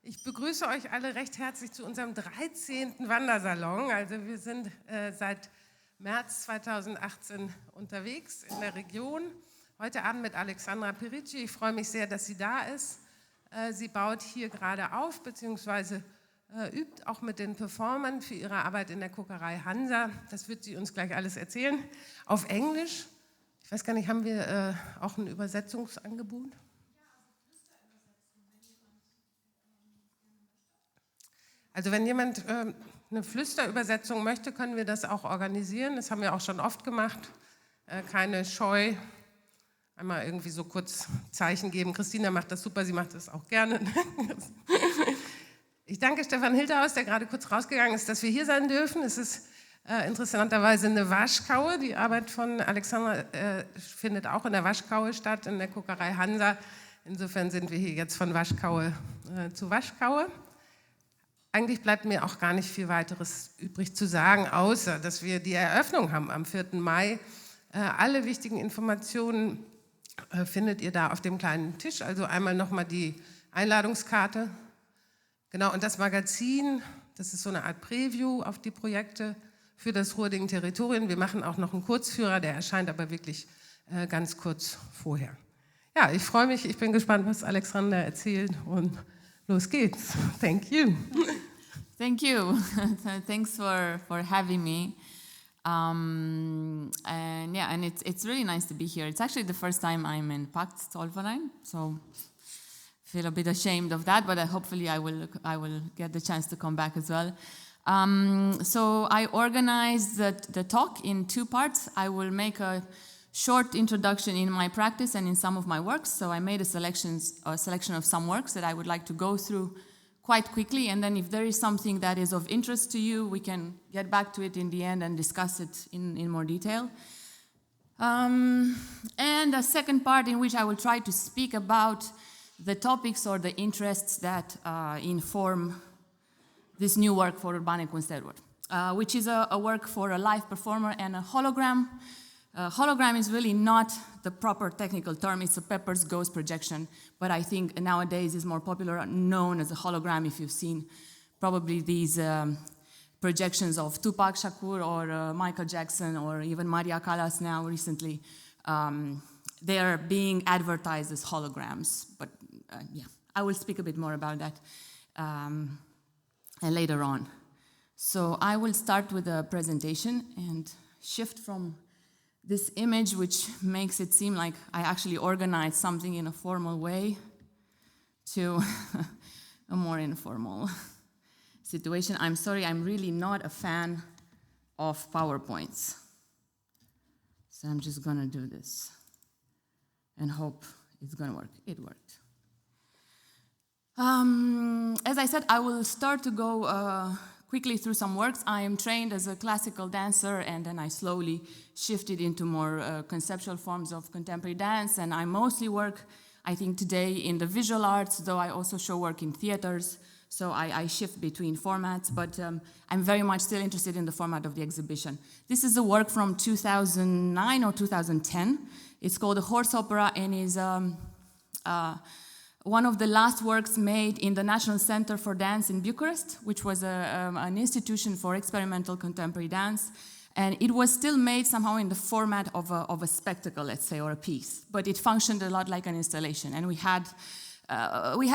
Ich begrüße euch alle recht herzlich zu unserem 13. Wandersalon. Also wir sind seit März 2018 unterwegs in der Region. Heute Abend mit Alexandra Pirici. Ich freue mich sehr, dass sie da ist. Sie baut hier gerade auf, beziehungsweise übt auch mit den Performern für ihre Arbeit in der Kokerei Hansa. Das wird sie uns gleich alles erzählen. Auf Englisch. Ich weiß gar nicht, haben wir auch ein Übersetzungsangebot? Also wenn jemand eine Flüsterübersetzung möchte, können wir das auch organisieren. Das haben wir auch schon oft gemacht. Keine Scheu. Einmal irgendwie so kurz Zeichen geben. Christina macht das super, sie macht das auch gerne. Ich danke Stefan Hilterhaus, der gerade kurz rausgegangen ist, dass wir hier sein dürfen. Es ist interessanterweise eine Waschkaue. Die Arbeit von Alexandra findet auch in der Waschkaue statt, in der Kokerei Hansa. Insofern sind wir hier jetzt von Waschkaue zu Waschkaue. Eigentlich bleibt mir auch gar nicht viel weiteres übrig zu sagen, außer dass wir die Eröffnung haben am 4. Mai. Alle wichtigen Informationen findet ihr da auf dem kleinen Tisch. Also einmal nochmal die Einladungskarte. Genau, und das Magazin, das ist so eine Art Preview auf die Projekte für das Ruhr Ding Territorien. Wir machen auch noch einen Kurzführer, der erscheint aber wirklich ganz kurz vorher. Ja, ich freue mich, ich bin gespannt, was Alexandra erzählt und los geht's. Thank you. Thank you. Thanks for having me. And yeah, and it's really nice to be here. It's actually the first time I'm in Pact, Zollverein, so I feel a bit ashamed of that, but hopefully I will get the chance to come back as well. So I organized the talk in 2 parts. I will make a short introduction in my practice and in some of my works. So I made a selection of some works that I would like to go through quite quickly, and then if there is something that is of interest to you, we can get back to it in the end and discuss it in more detail. And a second part in which I will try to speak about the topics or the interests that inform this new work for Urbane Künstlerin, which is a work for a live performer and a hologram. Hologram is really not the proper technical term, it's a Pepper's ghost projection, but I think nowadays is more popular known as a hologram. If you've seen probably these projections of Tupac Shakur or Michael Jackson or even Maria Callas now recently, they are being advertised as holograms, but yeah, I will speak a bit more about that later on. So I will start with a presentation and shift from this image, which makes it seem like I actually organized something in a formal way, to a more informal situation. I'm sorry, I'm really not a fan of PowerPoints. So I'm just gonna do this and hope it's gonna work. It worked. As I said, I will start to go quickly through some works. I am trained as a classical dancer, and then I slowly shifted into more conceptual forms of contemporary dance, and I mostly work, I think today, in the visual arts, though I also show work in theaters, so I shift between formats, but I'm very much still interested in the format of the exhibition. This is a work from 2009 or 2010. It's called a horse opera and is one of the last works made in the National Center for Dance in Bucharest, which was an institution for experimental contemporary dance. And it was still made somehow in the format of a spectacle, let's say, or a piece. But it functioned a lot like an installation. And we had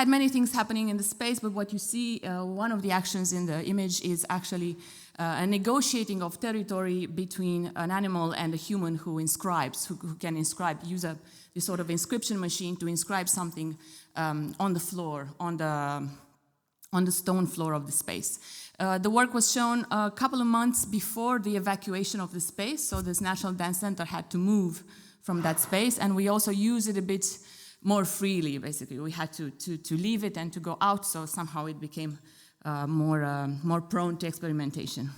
many things happening in the space, but what you see, one of the actions in the image is actually a negotiating of territory between an animal and a human who inscribes, who can inscribe, use this sort of inscription machine to inscribe something on the floor, on the stone floor of the space. The work was shown a couple of months before the evacuation of the space, so this National Dance Center had to move from that space, and we also use it a bit more freely, basically. We had to leave it and to go out, so somehow it became more prone to experimentation.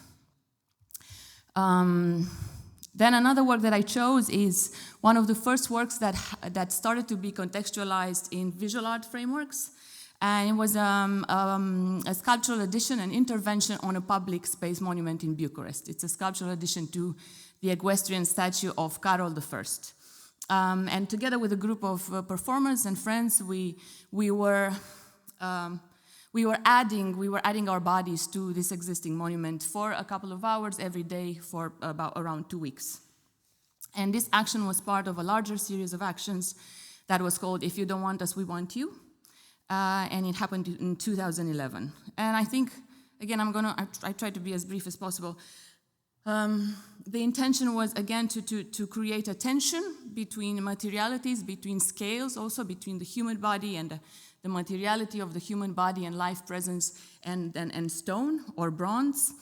Then another work that I chose is one of the first works that started to be contextualized in visual art frameworks. And it was a sculptural addition, an intervention on a public space monument in Bucharest. It's a sculptural addition to the equestrian statue of Carol I. And together with a group of performers and friends, we were we were adding our bodies to this existing monument for a couple of hours every day for around 2 weeks. And this action was part of a larger series of actions that was called If You Don't Want Us, We Want You. And it happened in 2011. And I think, again, I try to be as brief as possible. The intention was, again, to create a tension between materialities, between scales, also between the human body and the materiality of the human body and life presence and stone or bronze.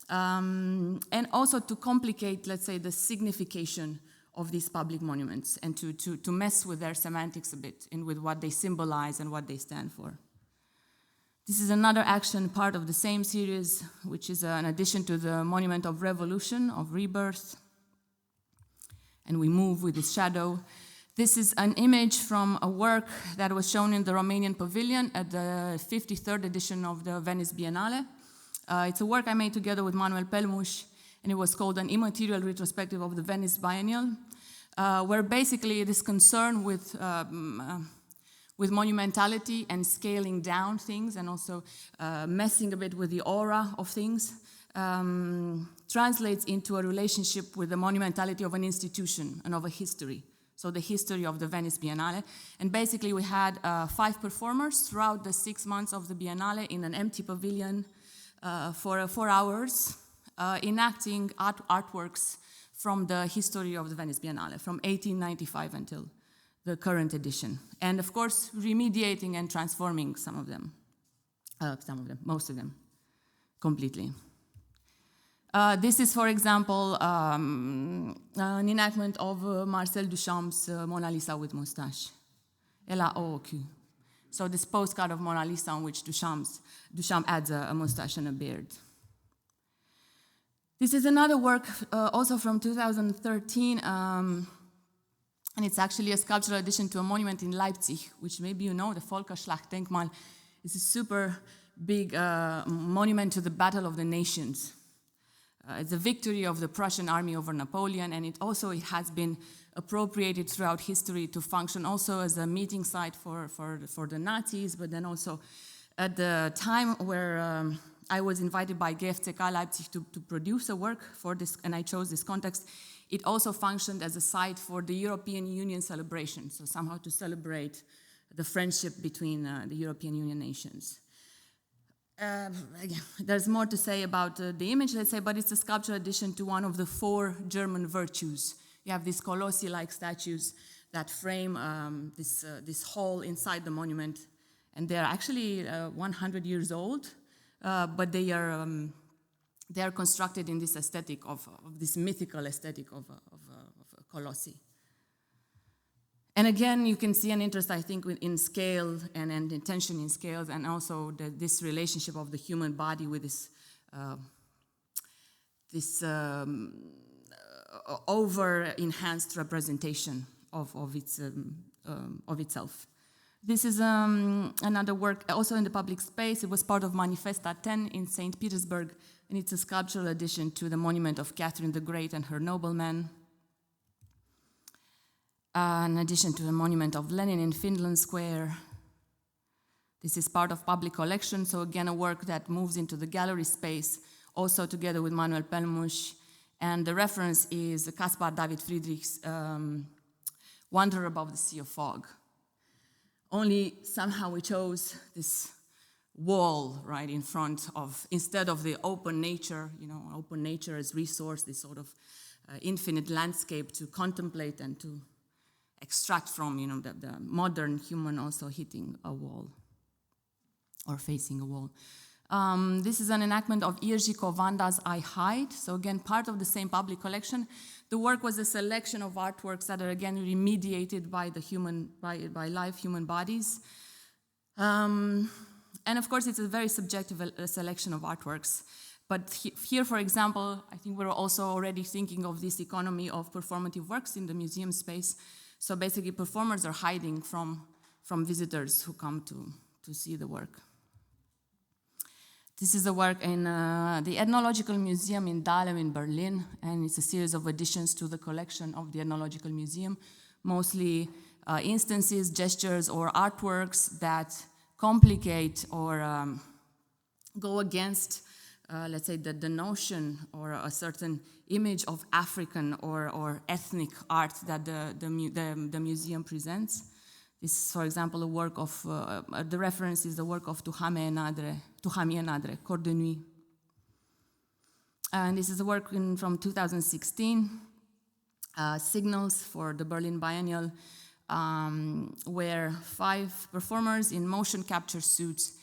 And also to complicate, let's say, the signification of these public monuments and to mess with their semantics a bit and with what they symbolize and what they stand for. This is another action part of the same series, which is an addition to the Monument of Revolution, of Rebirth. And we move with this shadow. This is an image from a work that was shown in the Romanian Pavilion at the 53rd edition of the Venice Biennale. It's a work I made together with Manuel Pelmuș, and it was called An Immaterial Retrospective of the Venice Biennial, where basically it is concerned with monumentality and scaling down things and also messing a bit with the aura of things, translates into a relationship with the monumentality of an institution and of a history. So the history of the Venice Biennale. And basically we had 5 performers throughout the 6 months of the Biennale in an empty pavilion for 4 hours, enacting artworks from the history of the Venice Biennale, from 1895 until the current edition. And of course, remediating and transforming most of them, completely. This is, for example, an enactment of Marcel Duchamp's Mona Lisa with mustache. Elle a haut au cul. So this postcard of Mona Lisa on which Duchamp adds a mustache and a beard. This is another work also from 2013, and it's actually a sculptural addition to a monument in Leipzig, which maybe you know, the Völkerschlachtdenkmal. It's a super big monument to the Battle of the Nations. It's a victory of the Prussian army over Napoleon, and it has been appropriated throughout history to function also as a meeting site for the Nazis, but then also at the time where I was invited by GFCK Leipzig to produce a work for this, and I chose this context, it also functioned as a site for the European Union celebration, so somehow to celebrate the friendship between the European Union nations. There's more to say about the image, let's say, but it's a sculptural addition to one of the 4 German virtues. You have these colossi-like statues that frame this hall inside the monument, and they're actually 100 years old, but they are constructed in this aesthetic of this mythical aesthetic of colossi. And again, you can see an interest, I think, in scale and intention in scales, and also this relationship of the human body with this over-enhanced representation of itself. This is another work also in the public space. It was part of Manifesta 10 in St. Petersburg, and it's a sculptural addition to the monument of Catherine the Great and her noblemen. In addition to the monument of Lenin in Finland Square. This is part of public collection, so again a work that moves into the gallery space, also together with Manuel Pelmuș, and the reference is Caspar David Friedrich's Wanderer Above the Sea of Fog. Only somehow we chose this wall right in front of, instead of the open nature, open nature as resource, this sort of infinite landscape to contemplate and to extract from, the modern human also hitting a wall or facing a wall. This is an enactment of Irji Kovanda's I Hide, so again, part of the same public collection. The work was a selection of artworks that are again remediated by live human bodies. And of course, it's a very subjective selection of artworks. But here, for example, I think we're also already thinking of this economy of performative works in the museum space. So basically, performers are hiding from visitors who come to see the work. This is a work in the Ethnological Museum in Dahlem in Berlin, and it's a series of additions to the collection of the Ethnological Museum, mostly instances, gestures, or artworks that complicate or go against, let's say, the notion or a certain image of African or ethnic art that the museum presents. This is, for example, a work of, the reference is the work of Tuhami Nadre, Corps de Nuit. And this is a work from 2016, Signals for the Berlin Biennial, where 5 performers in motion capture suits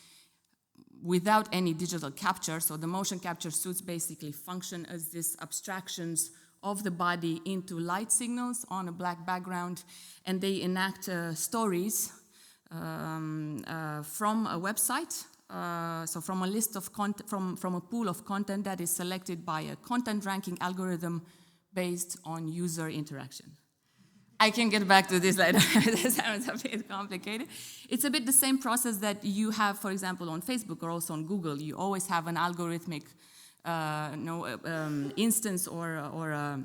without any digital capture. So the motion capture suits basically function as these abstractions of the body into light signals on a black background, and they enact stories from a website. So from a list of from a pool of content that is selected by a content ranking algorithm based on user interaction. I can get back to this later. This sounds a bit complicated. It's a bit the same process that you have, for example, on Facebook or also on Google. You always have an algorithmic instance or a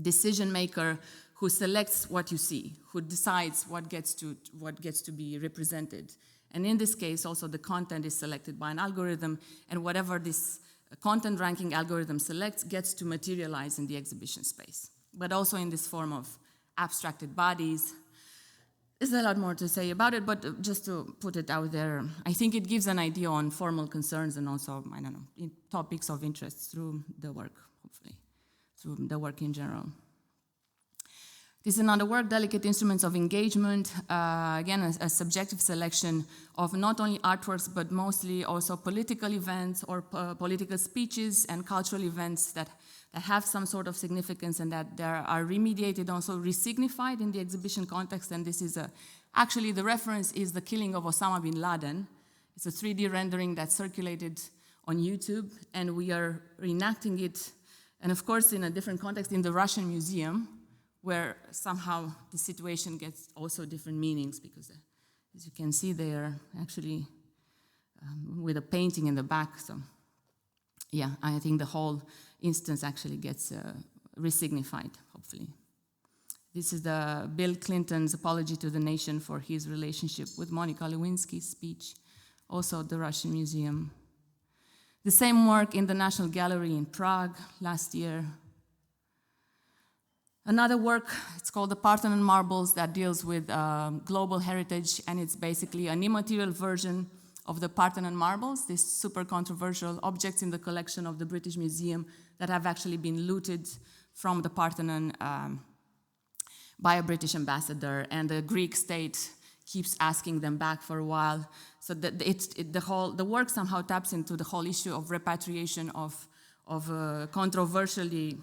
decision maker who selects what you see, who decides what gets to be represented. And in this case, also the content is selected by an algorithm, and whatever this content ranking algorithm selects gets to materialize in the exhibition space, but also in this form of abstracted bodies. There's a lot more to say about it, but just to put it out there, I think it gives an idea on formal concerns and also, I don't know, topics of interest through the work, hopefully, through the work in general. This is another work, Delicate Instruments of Engagement, again, a subjective selection of not only artworks, but mostly also political events or political speeches and cultural events that have some sort of significance and that they are remediated, also resignified in the exhibition context. And this is actually the reference is the killing of Osama bin Laden. It's a 3D rendering that circulated on YouTube, and we are reenacting it, and of course in a different context in the Russian Museum, where somehow the situation gets also different meanings, because as you can see, they are actually with a painting in the back. So yeah, I think the whole instance actually gets resignified, hopefully. This is the Bill Clinton's apology to the nation for his relationship with Monica Lewinsky's speech, also at the Russian Museum. The same work in the National Gallery in Prague last year. Another work, it's called The Parthenon Marbles, that deals with global heritage, and it's basically an immaterial version of the Parthenon marbles, these super controversial objects in the collection of the British Museum that have actually been looted from the Parthenon by a British ambassador, and the Greek state keeps asking them back for a while. So the work somehow taps into the whole issue of repatriation of controversially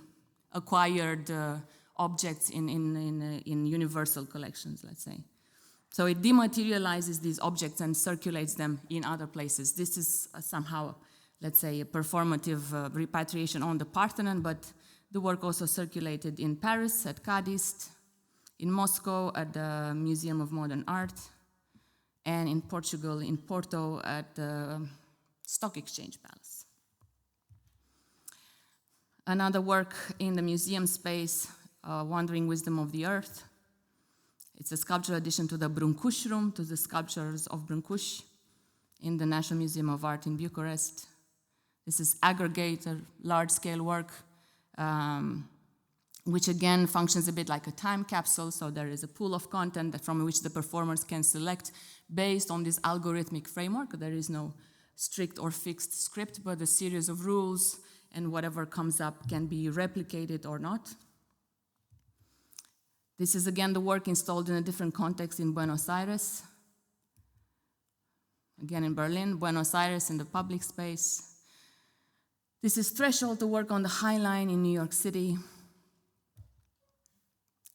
acquired objects in universal collections, let's say. So it dematerializes these objects and circulates them in other places. This is somehow, let's say, a performative repatriation on the Parthenon, but the work also circulated in Paris at Cadiz, in Moscow at the Museum of Modern Art, and in Portugal, in Porto, at the Stock Exchange Palace. Another work in the museum space, Wandering Wisdom of the Earth. It's a sculpture addition to the Brâncuș room, to the sculptures of Brâncuș in the National Museum of Art in Bucharest. This is aggregate, a large-scale work, which again functions a bit like a time capsule. So there is a pool of content from which the performers can select based on this algorithmic framework. There is no strict or fixed script, but a series of rules, and whatever comes up can be replicated or not. This is again the work installed in a different context in Buenos Aires. Again in Berlin, Buenos Aires in the public space. This is Threshold, to work on the High Line in New York City.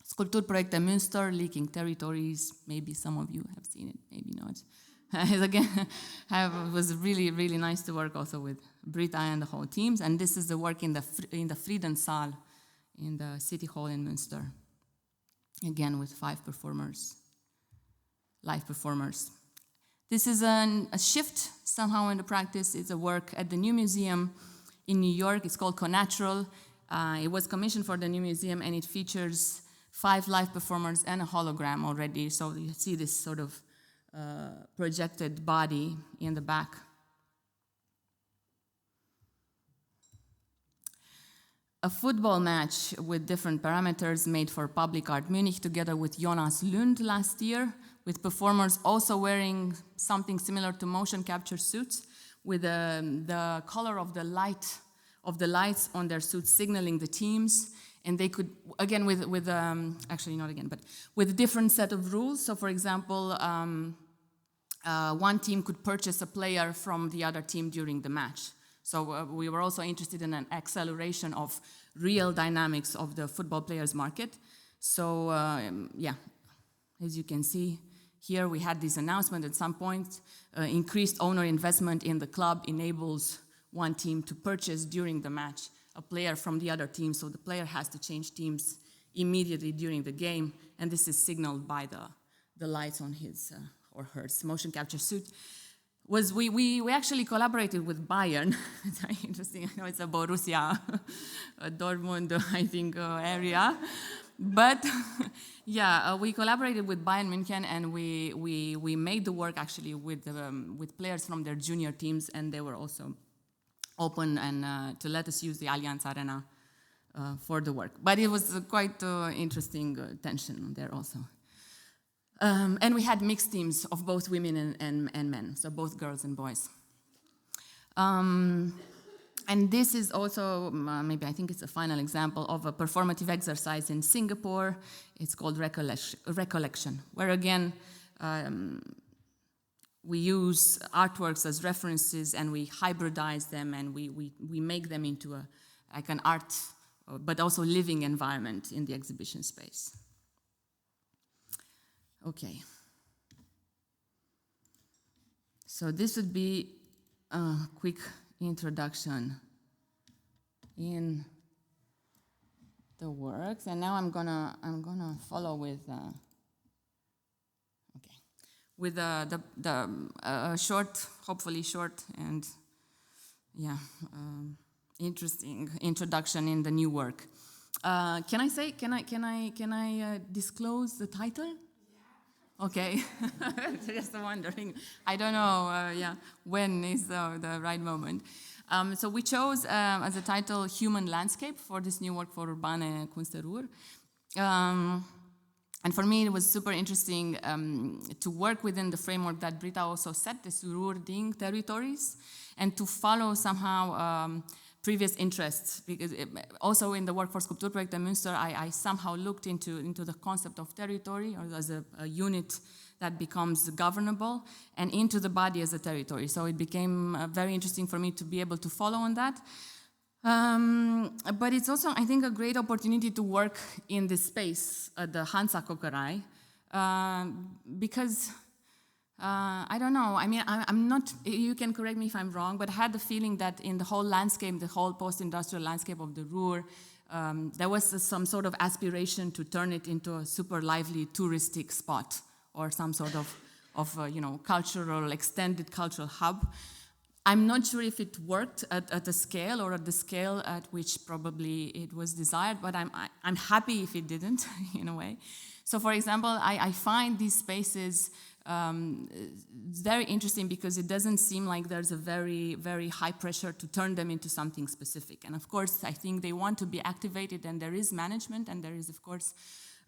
Sculpturprojekte Münster, Leaking Territories. Maybe some of you have seen it, maybe not. Again, it was really, really nice to work also with Britta and the whole teams. And this is the work in the Friedenssaal in the City Hall in Münster. Again, with 5 performers, live performers. This is a shift somehow in the practice. It's a work at the New Museum in New York. It's called Connatural. It was commissioned for the New Museum, and it features 5 live performers and a hologram already. So you see this sort of projected body in the back. a football match with different parameters made for Public Art Munich together with Jonas Lund last year, with performers also wearing something similar to motion capture suits, with the color of the lights on their suits signaling the teams. And they could, again, actually not again, but with a different set of rules. So for example, one team could purchase a player from the other team during the match. So we were also interested in an acceleration of real dynamics of the football players market. So yeah, as you can see here, we had this announcement at some point. Increased owner investment in the club enables one team to purchase during the match a player from the other team, so the player has to change teams immediately during the game, and this is signaled by the lights on his or her motion capture suit. We actually collaborated with Bayern. It's very interesting. I know it's a Borussia Dortmund, I think, area. But yeah, we collaborated with Bayern München, and we made the work actually with players from their junior teams, and they were also open and to let us use the Allianz Arena for the work. But it was quite interesting tension there also. And we had mixed teams of both women and men, so both girls and boys. And this is also, maybe I think it's a final example of a performative exercise in Singapore. It's called Recollection, where again, we use artworks as references and we hybridize them and we make them into like an art, but also living environment in the exhibition space. Okay. So this would be a quick introduction in the works, and now I'm gonna follow with the short, hopefully short and interesting introduction in the new work. Can I disclose the title? Yeah. Okay. Just wondering. I don't know. When is the right moment? So we chose as a title "Human Landscape" for this new work for Urbane Kunst Ruhr. And for me, it was super interesting to work within the framework that Britta also set, this Ruhr Ding territories, and to follow somehow previous interests. Because also in the work for Skulpturprojekt in Münster, I somehow looked into the concept of territory or as a unit that becomes governable, and into the body as a territory. So it became very interesting for me to be able to follow on that. But it's also, I think, a great opportunity to work in this space at the Hansa Kokerei, because, I don't know, I mean, I'm not, you can correct me if I'm wrong, but I had the feeling that in the whole landscape, the whole post-industrial landscape of the Ruhr, there was some sort of aspiration to turn it into a super lively touristic spot, or some sort of cultural, extended cultural hub. I'm not sure if it worked at a scale or at the scale at which probably it was desired, but I'm happy if it didn't, in a way. So for example, I find these spaces very interesting because it doesn't seem like there's a very, very high pressure to turn them into something specific. And of course, I think they want to be activated, and there is management, and there is, of course,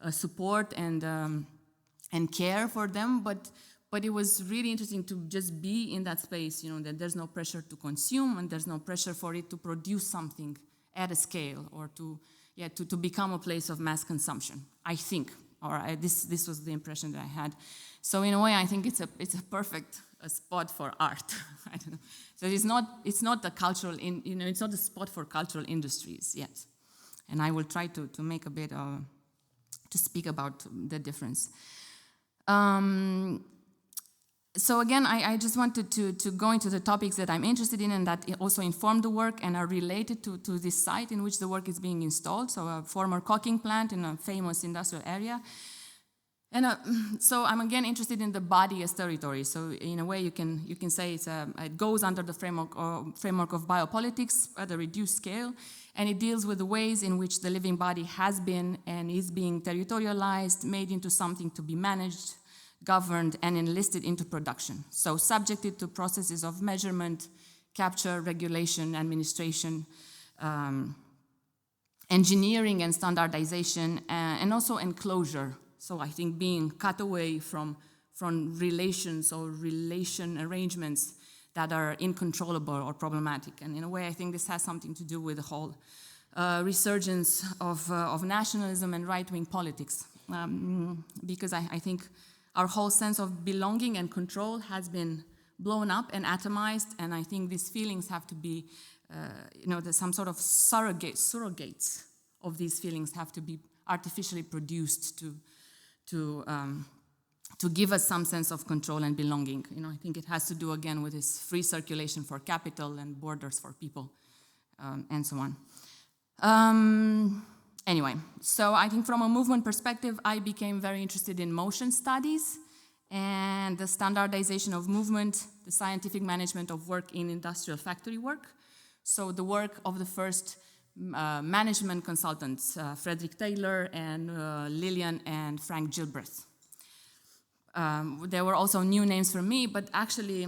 support and care for them, but it was really interesting to just be in that space, that there's no pressure to consume and there's no pressure for it to produce something at a scale or to become a place of mass consumption, I think. This was the impression that I had. So in a way, I think it's a perfect spot for art. I don't know. So it's not a cultural, it's not a spot for cultural industries yet. And I will try to make a bit to speak about the difference. So again, I just wanted to go into the topics that I'm interested in and that also inform the work and are related to this site in which the work is being installed, so a former caulking plant in a famous industrial area. And so I'm again interested in the body as territory. So in a way, you can say it goes under the framework of biopolitics at a reduced scale, and it deals with the ways in which the living body has been and is being territorialized, made into something to be managed, governed, and enlisted into production. So subjected to processes of measurement, capture, regulation, administration, engineering and standardization, and also enclosure. So I think being cut away from relations or relation arrangements that are uncontrollable or problematic. And in a way, I think this has something to do with the whole resurgence of nationalism and right-wing politics. Because I think our whole sense of belonging and control has been blown up and atomized, and I think these feelings have to be, there's some sort of surrogates of these feelings have to be artificially produced to give us some sense of control and belonging. I think it has to do again with this free circulation for capital and borders for people, and so on. Anyway, so I think from a movement perspective, I became very interested in motion studies and the standardization of movement, the scientific management of work in industrial factory work. So the work of the first management consultants, Frederick Taylor and Lillian and Frank Gilbreth. There were also new names for me, but actually,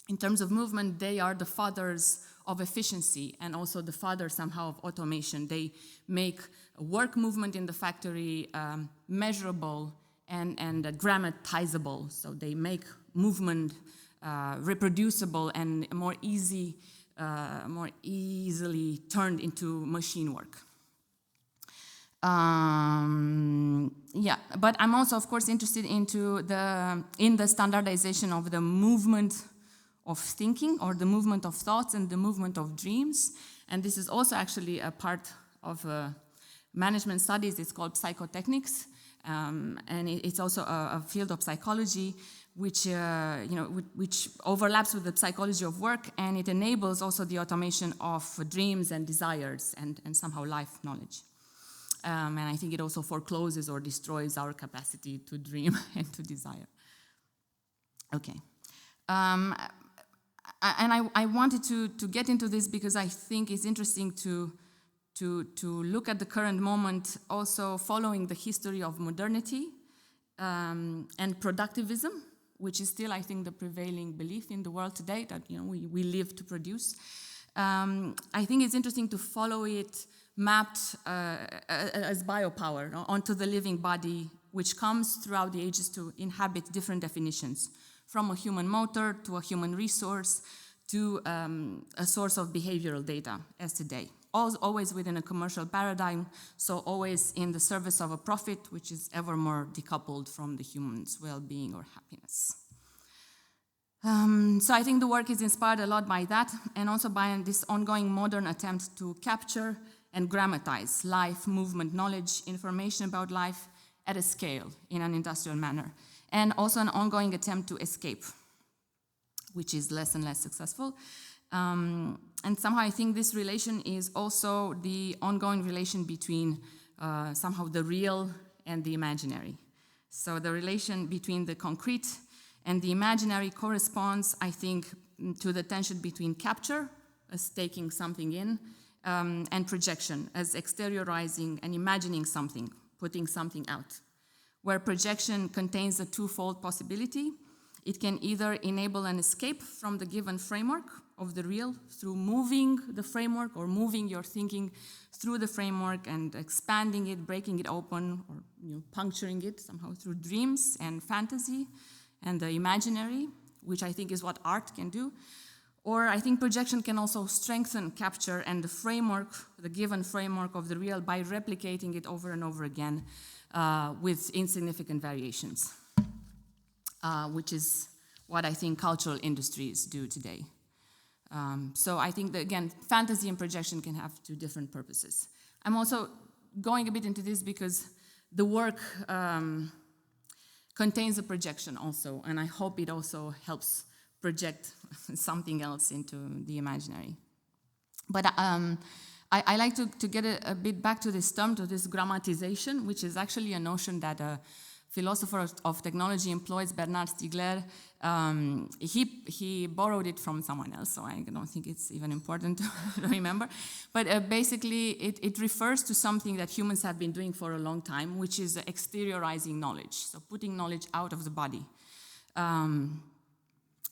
in terms of movement, they are the fathers of efficiency and also the father somehow of automation. They make work movement in the factory measurable and grammatizable. So they make movement reproducible and more easily turned into machine work. But I'm also, of course, interested in the standardization of the movement of thinking, or the movement of thoughts and the movement of dreams. And this is also actually a part of management studies. It's called psychotechnics, and it's also a field of psychology which overlaps with the psychology of work, and it enables also the automation of dreams and desires and somehow life knowledge. And I think it also forecloses or destroys our capacity to dream and to desire. Okay. And I wanted to get into this because I think it's interesting to look at the current moment also following the history of modernity and productivism, which is still, I think, the prevailing belief in the world today, that we live to produce. I think it's interesting to follow it mapped as biopower onto the living body, which comes throughout the ages to inhabit different definitions, from a human motor to a human resource to a source of behavioral data, as today. Always within a commercial paradigm, so always in the service of a profit, which is ever more decoupled from the human's well-being or happiness. So I think the work is inspired a lot by that, and also by this ongoing modern attempt to capture and grammatize life, movement, knowledge, information about life at a scale in an industrial manner. And also an ongoing attempt to escape, which is less and less successful. And somehow I think this relation is also the ongoing relation between somehow the real and the imaginary. So the relation between the concrete and the imaginary corresponds, I think, to the tension between capture, as taking something in, and projection, as exteriorizing and imagining something, putting something out. Where projection contains a twofold possibility. It can either enable an escape from the given framework of the real through moving the framework or moving your thinking through the framework and expanding it, breaking it open, or puncturing it somehow through dreams and fantasy and the imaginary, which I think is what art can do. Or I think projection can also strengthen capture and the framework, the given framework of the real, by replicating it over and over again with insignificant variations, which is what I think cultural industries do today. So I think that, again, fantasy and projection can have two different purposes. I'm also going a bit into this because the work contains a projection also, and I hope it also helps project something else into the imaginary. But I like to get a bit back to this term, to this grammatization, which is actually a notion that a philosopher of technology employs, Bernard Stiegler. He borrowed it from someone else, so I don't think it's even important to remember. But basically, it refers to something that humans have been doing for a long time, which is exteriorizing knowledge, so putting knowledge out of the body.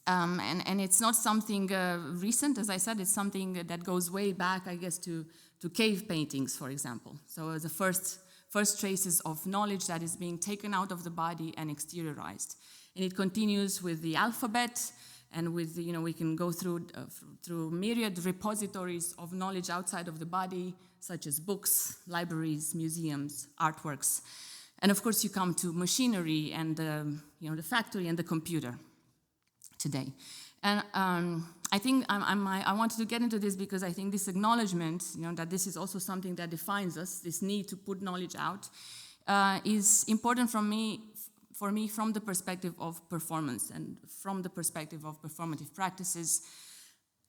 And it's not something recent, as I said, it's something that goes way back, I guess, to cave paintings, for example. So the first traces of knowledge that is being taken out of the body and exteriorized. And it continues with the alphabet, and with, we can go through myriad repositories of knowledge outside of the body, such as books, libraries, museums, artworks. And of course, you come to machinery and the factory and the computer today. And I think I wanted to get into this because I think this acknowledgement, that this is also something that defines us, this need to put knowledge out, is important for me from the perspective of performance and from the perspective of performative practices,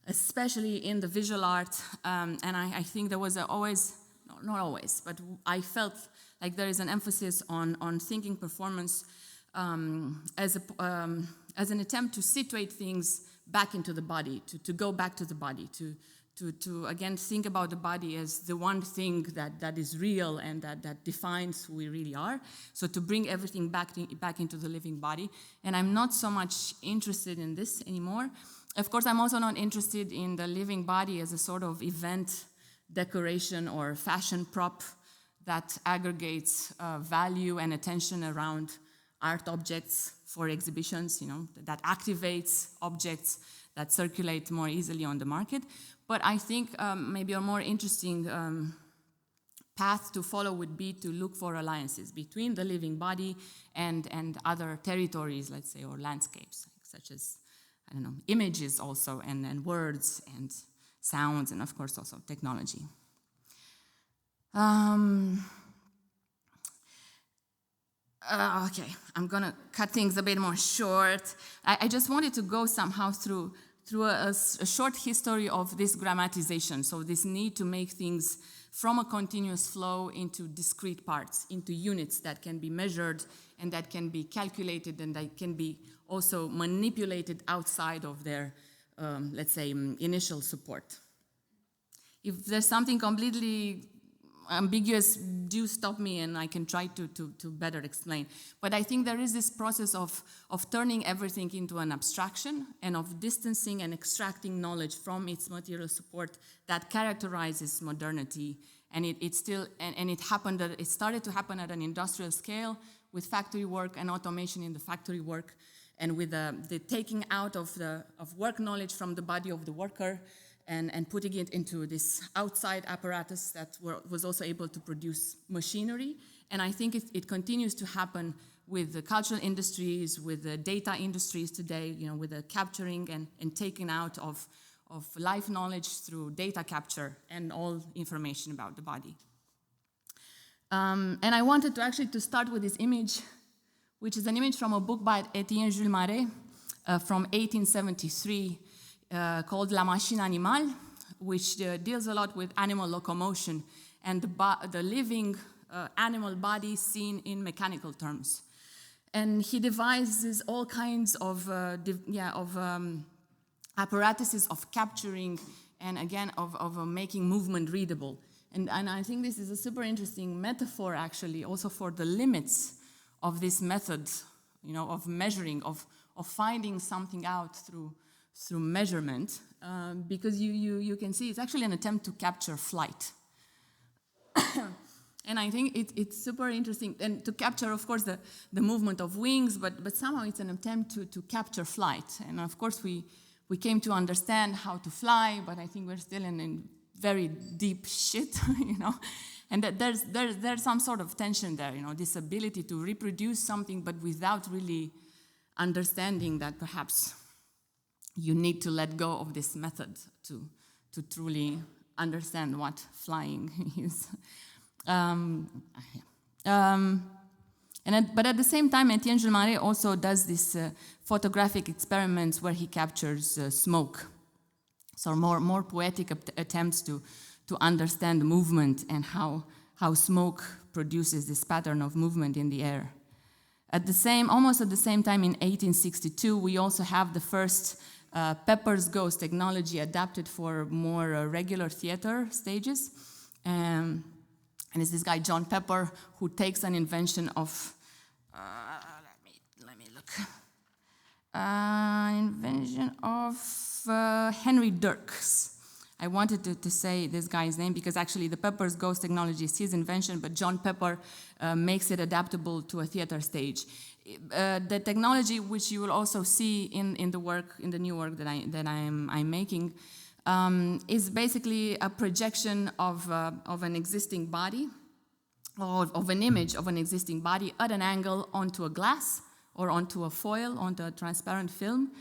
especially in the visual art. And I think there was not always, but I felt like there is an emphasis on thinking performance as an attempt to situate things back into the body, to go back to the body, to again think about the body as the one thing that is real and that defines who we really are. So to bring everything back into the living body. And I'm not so much interested in this anymore. Of course, I'm also not interested in the living body as a sort of event, decoration, or fashion prop that aggregates value and attention around art objects for exhibitions, that activates objects that circulate more easily on the market. But I think maybe a more interesting path to follow would be to look for alliances between the living body and other territories, let's say, or landscapes, such as, images also, and words and sounds, and of course also technology. Okay, I'm gonna cut things a bit more short. I just wanted to go somehow through a short history of this grammatization, so this need to make things from a continuous flow into discrete parts, into units that can be measured and that can be calculated and that can be also manipulated outside of their, let's say, initial support. If there's something completely ambiguous, do stop me and I can try to better explain. But I think there is this process of turning everything into an abstraction and of distancing and extracting knowledge from its material support that characterizes modernity. And it started to happen at an industrial scale with factory work and automation in the factory work, and with the taking out of work knowledge from the body of the worker, and putting it into this outside apparatus that was also able to produce machinery. And I think it continues to happen with the cultural industries, with the data industries today, with the capturing and taking out of life knowledge through data capture and all information about the body. And I wanted to start with this image, which is an image from a book by Etienne Jules Marais from 1873, called La Machine Animale, which deals a lot with animal locomotion and the living animal body seen in mechanical terms. And he devises all kinds of apparatuses of capturing and again of making movement readable. And I think this is a super interesting metaphor actually also for the limits of this method, of measuring, of finding something out through measurement, because you can see it's actually an attempt to capture flight. And I think it's super interesting, and to capture, of course, the movement of wings, but somehow it's an attempt to capture flight. And of course, we came to understand how to fly, but I think we're still in very deep shit, And that there's some sort of tension there, this ability to reproduce something, but without really understanding that perhaps you need to let go of this method to truly understand what flying is. But at the same time, Etienne Jules Marais also does these photographic experiments where he captures smoke. So more poetic attempts to understand movement and how smoke produces this pattern of movement in the air. Almost at the same time, in 1862, we also have the first Pepper's Ghost technology adapted for more regular theater stages. And it's this guy, John Pepper, who takes an invention of, let me look, invention of Henry Dirks, I wanted to say this guy's name because actually the Pepper's ghost technology is his invention, but John Pepper makes it adaptable to a theater stage. The technology, which you will also see in the new work that I'm making, is basically a projection of an existing body, or of an image of an existing body at an angle onto a glass or onto a foil, onto a transparent film,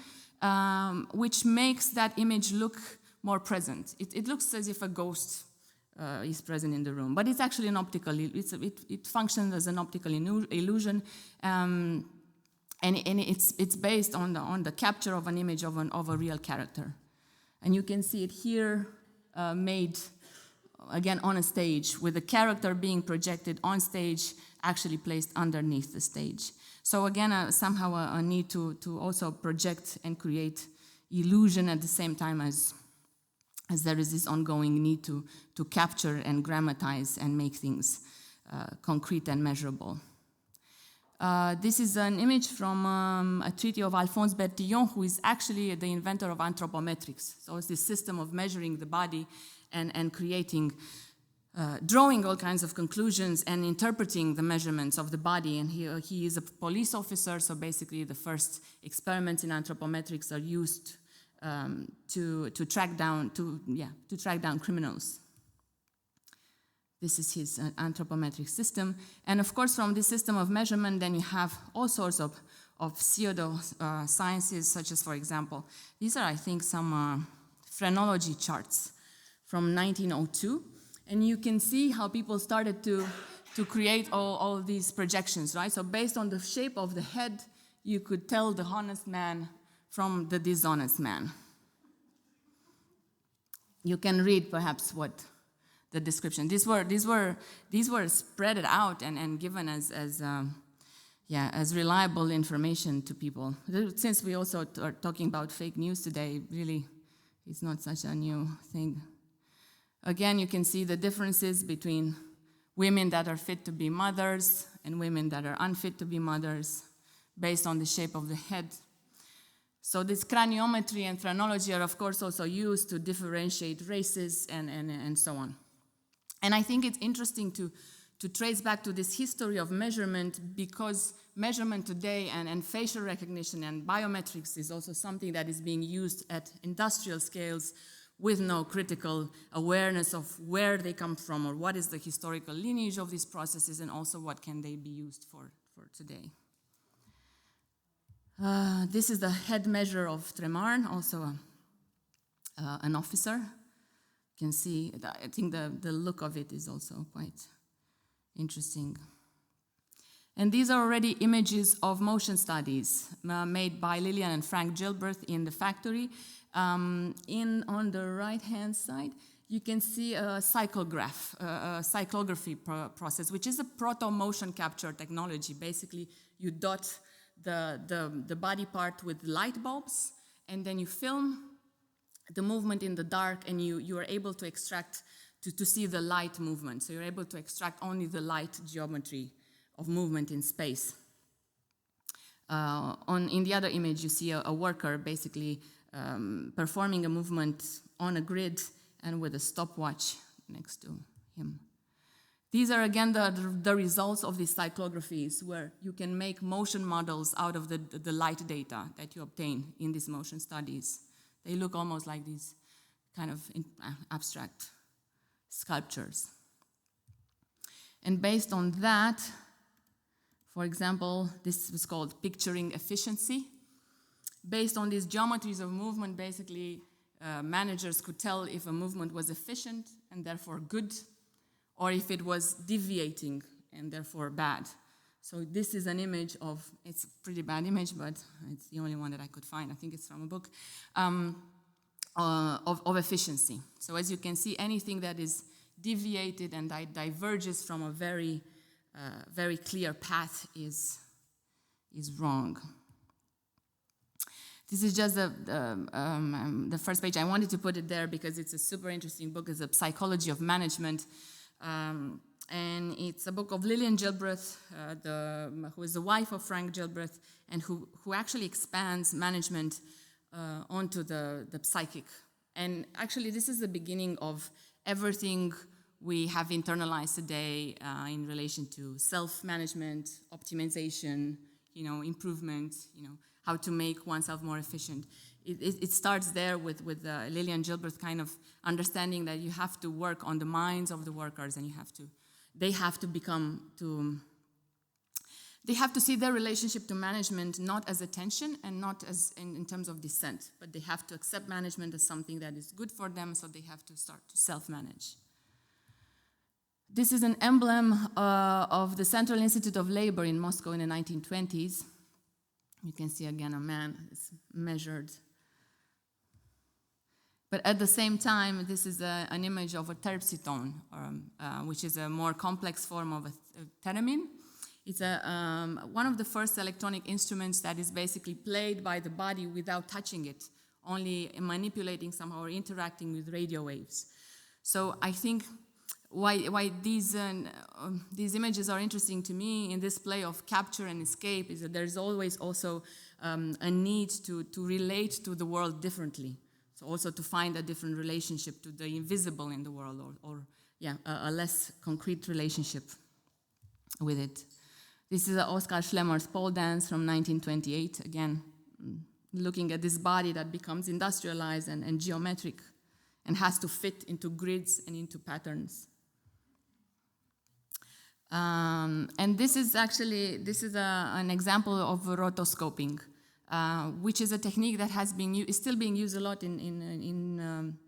which makes that image look more present. It looks as if a ghost is present in the room, but it's actually an optical. It functions as an optical illusion, and it's based on the capture of an image of a real character, and you can see it here made again on a stage with the character being projected on stage, actually placed underneath the stage. So again, somehow a need to also project and create illusion at the same time as there is this ongoing need to capture and grammatize and make things concrete and measurable. This is an image from a treatise of Alphonse Bertillon, who is actually the inventor of anthropometrics. So it's this system of measuring the body and creating, drawing all kinds of conclusions and interpreting the measurements of the body. And he is a police officer, so basically the first experiments in anthropometrics are used to track down criminals. This is his anthropometric system. And of course, from this system of measurement, then you have all sorts of pseudo sciences, such as, for example, these are, I think, some phrenology charts from 1902. And you can see how people started to create all these projections, right? So based on the shape of the head, you could tell the honest man from the dishonest man. You can read perhaps what the description. These were spread out and given as reliable information to people. Since we also are talking about fake news today, really, it's not such a new thing. Again, you can see the differences between women that are fit to be mothers and women that are unfit to be mothers based on the shape of the head. So this craniometry and phrenology are, of course, also used to differentiate races and so on. And I think it's interesting to trace back to this history of measurement, because measurement today and facial recognition and biometrics is also something that is being used at industrial scales with no critical awareness of where they come from or what is the historical lineage of these processes, and also what can they be used for today. This is the head measure of Tremarn, also an officer. You can see, I think the look of it is also quite interesting. And these are already images of motion studies made by Lillian and Frank Gilbreth in the factory. On the right-hand side, you can see a cyclography process, which is a proto-motion capture technology. Basically, you dot the body part with light bulbs, and then you film the movement in the dark, and you are able to extract, to see the light movement. So you're able to extract only the light geometry of movement in space. In the other image, you see a worker basically performing a movement on a grid and with a stopwatch next to him. These are, again, the results of these cyclographies, where you can make motion models out of the light data that you obtain in these motion studies. They look almost like these kind of abstract sculptures. And based on that, for example, this was called picturing efficiency. Based on these geometries of movement, basically, managers could tell if a movement was efficient and therefore good, or if it was deviating and therefore bad. So this is an image of, it's a pretty bad image, but it's the only one that I could find. I think it's from a book, of efficiency. So as you can see, anything that is deviated and diverges from a very clear path is wrong. This is just the first page. I wanted to put it there because it's a super interesting book. It's a psychology of management. And it's a book of Lillian Gilbreth, who is the wife of Frank Gilbreth, and who actually expands management onto the psychic And actually, this is the beginning of everything we have internalized today in relation to self-management, optimization, improvement, how to make oneself more efficient. It starts there with Lillian Gilbert kind of understanding that you have to work on the minds of the workers, and they have to see their relationship to management not as attention and not as in terms of dissent, but they have to accept management as something that is good for them, so they have to start to self-manage. This is an emblem of the Central Institute of Labor in Moscow in the 1920s. You can see again a man is measured. But at the same time, this is an image of a terpsiton, which is a more complex form of a theremin. It's one of the first electronic instruments that is basically played by the body without touching it, only manipulating somehow or interacting with radio waves. So I think why these images are interesting to me in this play of capture and escape is that there's always also a need to relate to the world differently. So also to find a different relationship to the invisible in the world, or a less concrete relationship with it. This is Oskar Schlemmer's pole dance from 1928, again, looking at this body that becomes industrialized and geometric and has to fit into grids and into patterns. And this is an example of rotoscoping, which is a technique that is still being used a lot in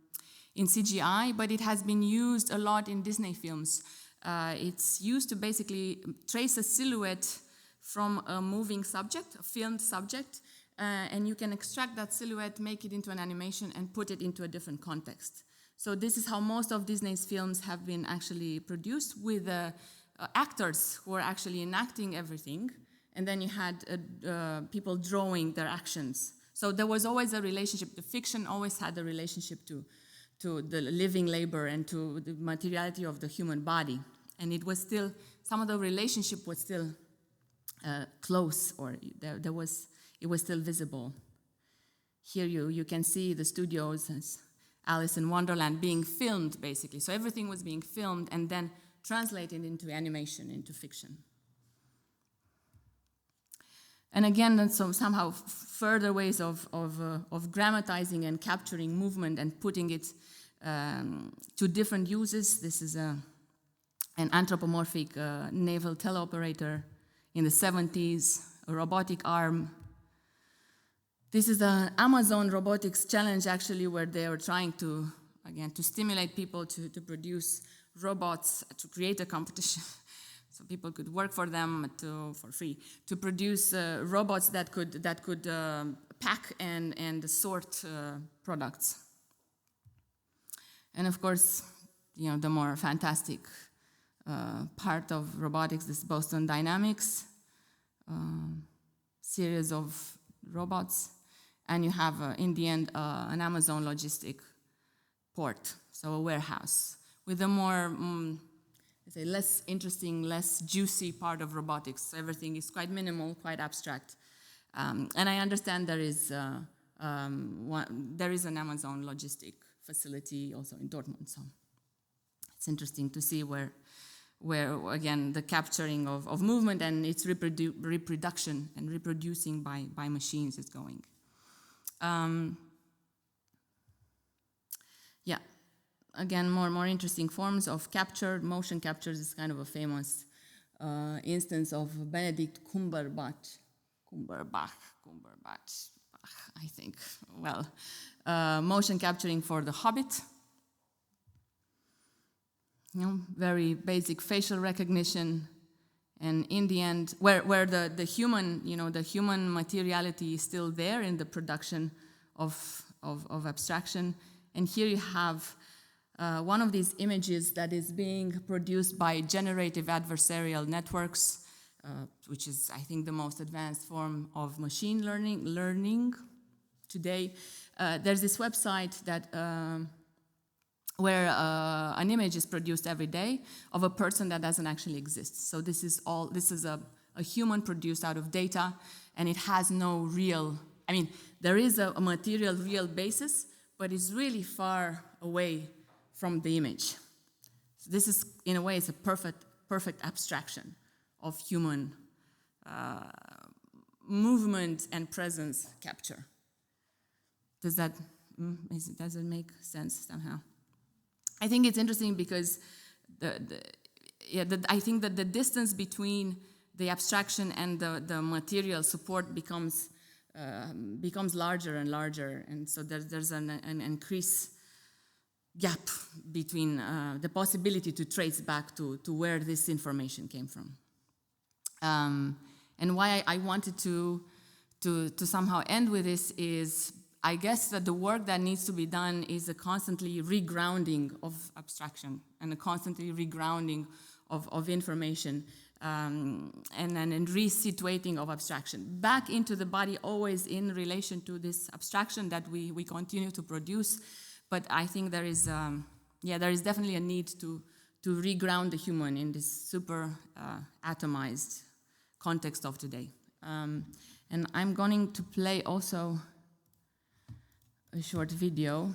CGI, but it has been used a lot in Disney films. It's used to basically trace a silhouette from a moving subject, a filmed subject, and you can extract that silhouette, make it into an animation, and put it into a different context. So this is how most of Disney's films have been actually produced, with actors who are actually enacting everything, and then you had people drawing their actions. So there was always a relationship. The fiction always had a relationship to the living labor and to the materiality of the human body. And it was still, some of the relationship was still close, or it was still visible. Here you can see the studios as Alice in Wonderland being filmed, basically. So everything was being filmed and then translated into animation, into fiction. And again, that's somehow further ways of grammatizing and capturing movement and putting it to different uses. This is an anthropomorphic naval teleoperator in the 70s, a robotic arm. This is an Amazon robotics challenge, actually, where they are trying to stimulate people to produce robots, to create a competition so people could work for them for free, to produce robots that could pack and sort products. And of course, the more fantastic part of robotics, this Boston Dynamics series of robots, and you have in the end an Amazon logistic port, so a warehouse, with a more less interesting, less juicy part of robotics. So everything is quite minimal, quite abstract, and I understand there is an Amazon logistic facility also in Dortmund. So it's interesting to see where again the capturing of movement and its reproduction and reproducing by machines is going. Again, more interesting forms of capture. Motion captures is kind of a famous instance of Benedict Cumberbatch, I think. Well, motion capturing for The Hobbit. Very basic facial recognition, and in the end, where the human materiality is still there in the production of abstraction. And here you have one of these images that is being produced by generative adversarial networks, which is, I think, the most advanced form of machine learning today. There's this website that where an image is produced every day of a person that doesn't actually exist. So this is a human produced out of data, and it has no real, there is a material real basis, but is really far away from the image. So this is, in a way, it's a perfect abstraction of human movement and presence capture. Does it make sense somehow? I think it's interesting because I think that the distance between the abstraction and the material support becomes larger and larger, and so there's an increased gap between the possibility to trace back to where this information came from. And why I wanted to somehow end with this is, I guess that the work that needs to be done is a constantly regrounding of abstraction and a constantly regrounding of information, and resituating of abstraction back into the body, always in relation to this abstraction that we continue to produce. But I think there is definitely a need to reground the human in this super atomized context of today. And I'm going to play also a short video.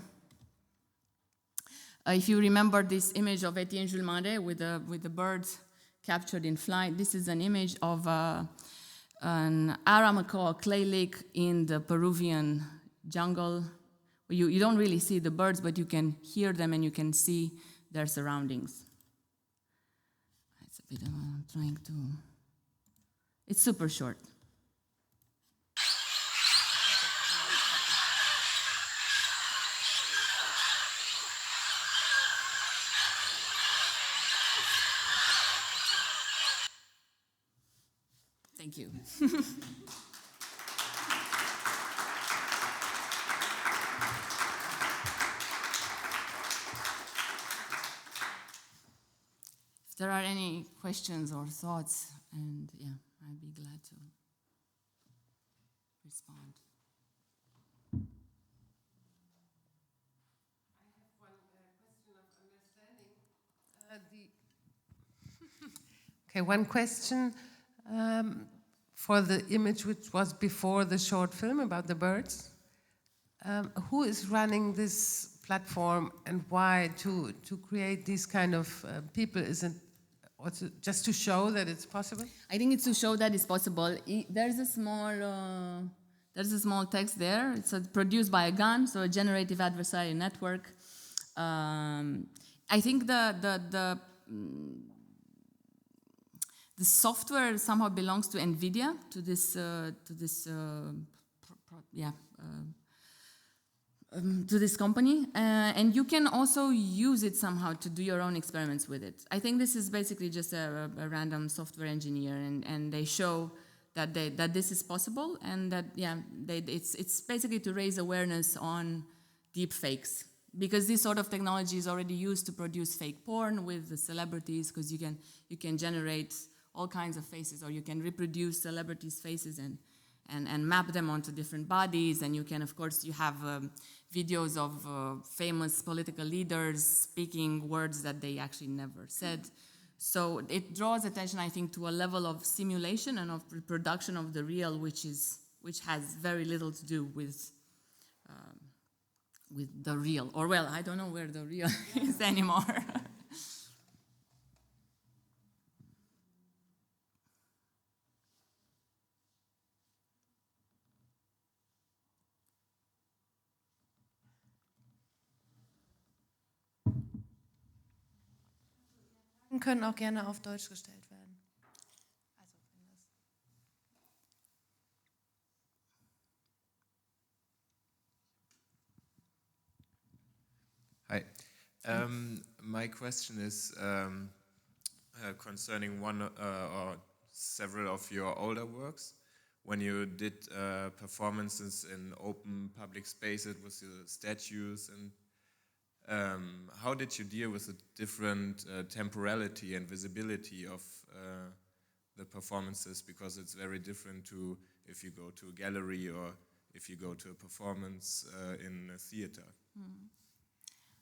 If you remember this image of Etienne Jules Marais with the birds captured in flight, this is an image of an Aramacoa clay lake in the Peruvian jungle. You don't really see the birds, but you can hear them and you can see their surroundings. It's a bit of I'm trying to... It's super short. Thank you. If there are any questions or thoughts, and yeah, I'd be glad to respond. I have one question of understanding. Okay, one question for the image which was before the short film about the birds. Who is running this platform and why to create these kind of people? Is it also just to show that it's possible? I think it's to show that it's possible. There's a small text there. It's produced by a GAN, so a generative adversarial network. I think the software somehow belongs to NVIDIA, to this company, and you can also use it somehow to do your own experiments with it. I think this is basically just a random software engineer, and they show that this is possible, and that it's basically to raise awareness on deep fakes, because this sort of technology is already used to produce fake porn with the celebrities, because you can generate all kinds of faces, or you can reproduce celebrities' faces and map them onto different bodies, and you can, of course, you have videos of famous political leaders speaking words that they actually never said. So it draws attention, I think, to a level of simulation and of reproduction of the real, which has very little to do with the real. Or, well, I don't know where the real is anymore. Können auch gerne auf Deutsch gestellt werden. Also, wenn das Hi. My question is concerning one or several of your older works. When you did performances in open public spaces with the statues, and how did you deal with the different temporality and visibility of the performances? Because it's very different to if you go to a gallery or if you go to a performance in a theater.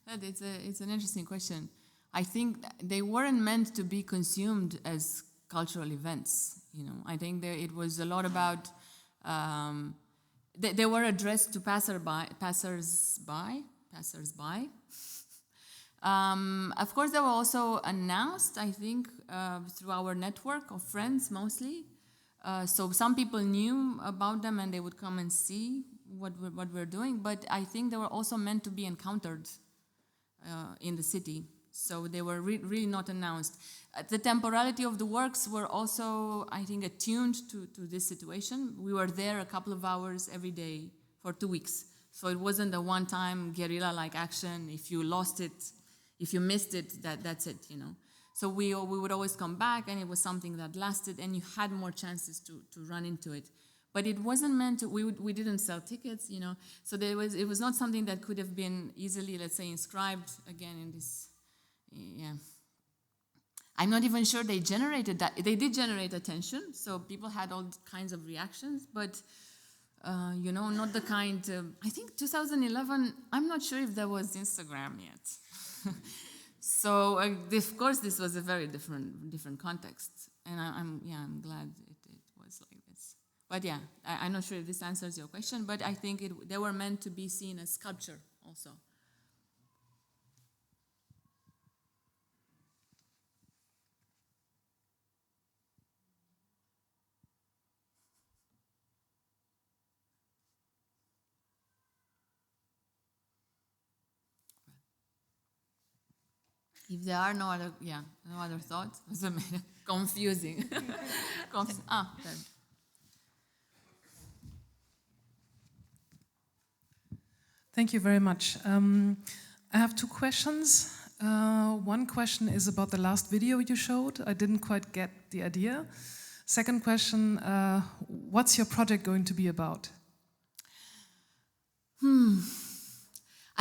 It's an interesting question. I think they weren't meant to be consumed as cultural events. I think it was a lot about They were addressed to passersby. Of course, they were also announced, I think, through our network of friends mostly. So some people knew about them and they would come and see what we're doing. But I think they were also meant to be encountered in the city. So they were really not announced. The temporality of the works were also, I think, attuned to this situation. We were there a couple of hours every day for 2 weeks. So it wasn't a one-time guerrilla-like action. If you lost it, if you missed it, that's it, you know. So we would always come back, and it was something that lasted, and you had more chances to run into it. But it wasn't meant to, we didn't sell tickets, you know. So it was not something that could have been easily, let's say, inscribed again in this, yeah. I'm not even sure they generated that. They did generate attention, so people had all kinds of reactions, but you know, not the kind, I think 2011, I'm not sure if there was Instagram yet. So, of course, this was a very different context, and I'm glad it was like this. But yeah, I'm not sure if this answers your question, but I think they were meant to be seen as sculpture also. If there are no other thoughts, it's confusing. There. Thank you very much. I have 2 questions. One question is about the last video you showed. I didn't quite get the idea. Second question, what's your project going to be about?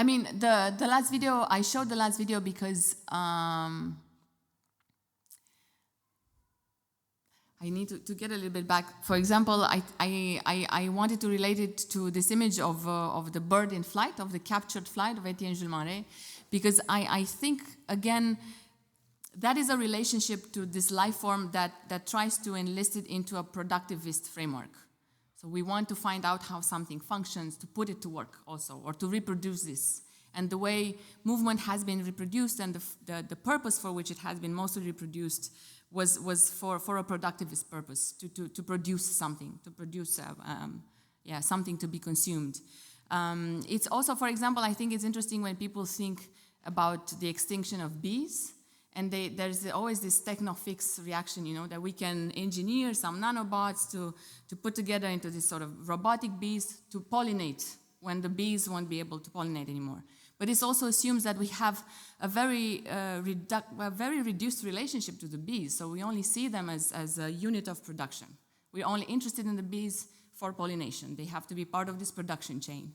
I mean, the last video, I showed the last video because I need to get a little bit back. For example, I wanted to relate it to this image of the bird in flight, of the captured flight of Etienne Jules Marais, because I think, again, that is a relationship to this life form that tries to enlist it into a productivist framework. So we want to find out how something functions, to put it to work also, or to reproduce this. And the way movement has been reproduced and the purpose for which it has been mostly reproduced was for a productivist purpose, to produce something, to produce something to be consumed. It's also, for example, I think it's interesting when people think about the extinction of bees. And there's always this techno-fix reaction, you know, that we can engineer some nanobots to put together into this sort of robotic bees to pollinate when the bees won't be able to pollinate anymore. But this also assumes that we have a very reduced relationship to the bees. So we only see them as a unit of production. We're only interested in the bees for pollination. They have to be part of this production chain.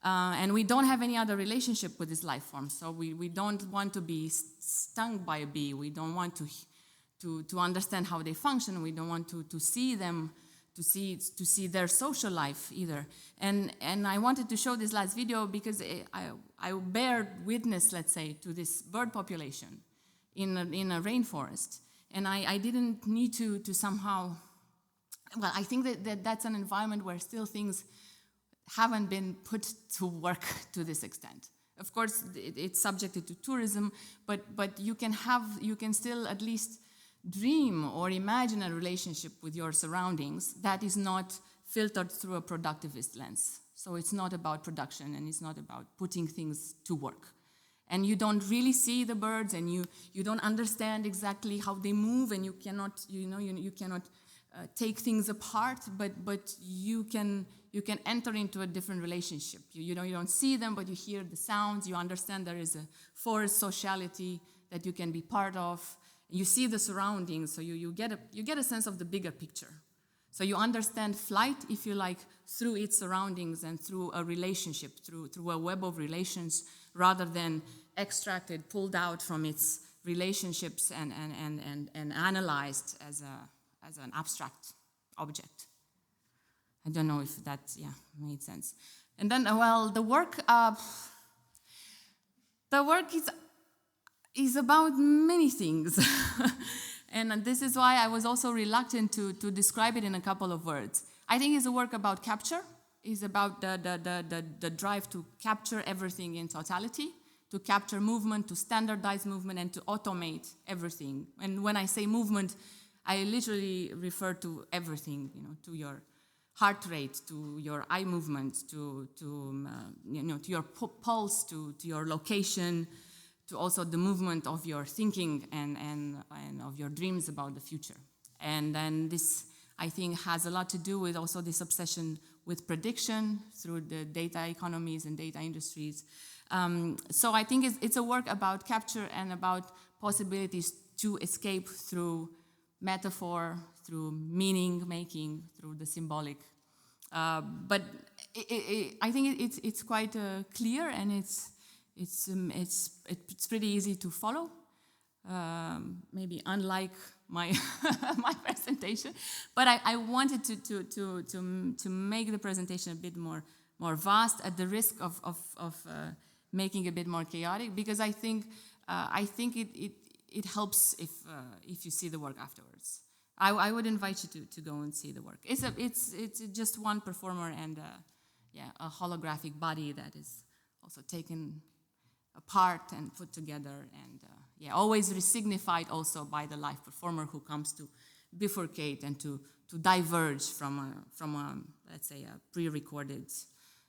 And we don't have any other relationship with this life form. So we don't want to be stung by a bee. We don't want to understand how they function. We don't want to see them, to see their social life either. And I wanted to show this last video because I bear witness, let's say, to this bird population in a rainforest. And I didn't need to somehow, well, I think that's an environment where still things haven't been put to work to this extent. Of course, it's subjected to tourism, but you can still at least dream or imagine a relationship with your surroundings that is not filtered through a productivist lens. So it's not about production and it's not about putting things to work. And you don't really see the birds and you don't understand exactly how they move and you cannot take things apart, but you can enter into a different relationship. You don't see them, but you hear the sounds. You understand there is a forest sociality that you can be part of. You see the surroundings, so you get a sense of the bigger picture. So you understand flight, if you like, through its surroundings and through a relationship, through a web of relations, rather than extracted, pulled out from its relationships and analyzed as an abstract object. I don't know if that made sense. And then, well, the work is about many things. And this is why I was also reluctant to describe it in a couple of words. I think it's a work about capture, is about the drive to capture everything in totality, to capture movement, to standardize movement, and to automate everything. And when I say movement, I literally refer to everything, to your heart rate, to your eye movement, to your pulse, to your location, to also the movement of your thinking and of your dreams about the future. And then this, I think, has a lot to do with also this obsession with prediction through the data economies and data industries. So I think it's a work about capture and about possibilities to escape through metaphor, through meaning making, through the symbolic. But I think it's quite clear, and it's pretty easy to follow. Maybe unlike my my presentation, but I wanted to make the presentation a bit more vast, at the risk of making it a bit more chaotic, because I think it helps if you see the work afterwards. I would invite you to go and see the work. It's just one performer and a holographic body that is also taken apart and put together, and always resignified also by the live performer, who comes to bifurcate and to diverge from let's say a pre-recorded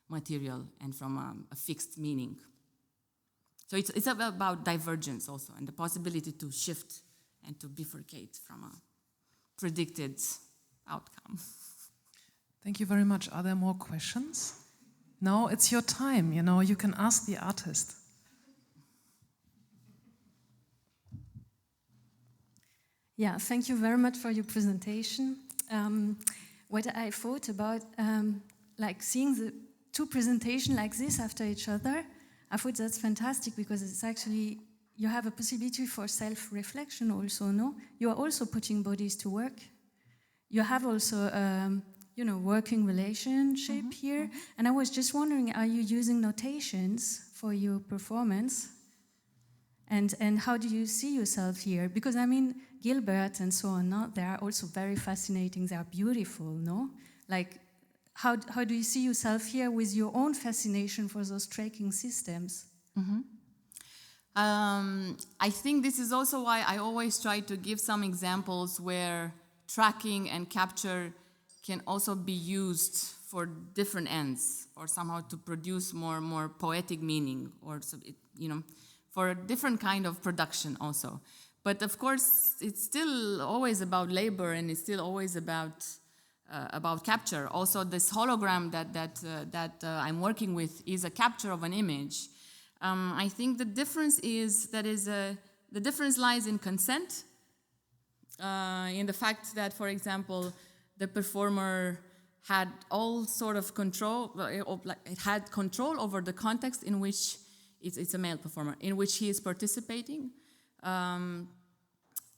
material and from a fixed meaning. So it's about divergence also, and the possibility to shift and to bifurcate from a predicted outcome. Thank you very much. Are there more questions? No, it's your time, you can ask the artist. Yeah, thank you very much for your presentation. What I thought about, like seeing the two presentations like this after each other, I thought that's fantastic, because it's actually, you have a possibility for self-reflection also, no? You are also putting bodies to work. You have also, working relationship here. And I was just wondering, are you using notations for your performance? And how do you see yourself here? Because I mean, Gilbert and so on, no? They are also very fascinating, they are beautiful, no? Like, how do you see yourself here with your own fascination for those tracking systems? I think this is also why I always try to give some examples where tracking and capture can also be used for different ends, or somehow to produce more poetic meaning, or for a different kind of production also. But of course, it's still always about labor, and it's still always about capture. Also, this hologram that I'm working with is a capture of an image. I think the difference the difference lies in consent, in the fact that, for example, the performer had all sort of control. It had control over the context in which it's a male performer, in which he is participating.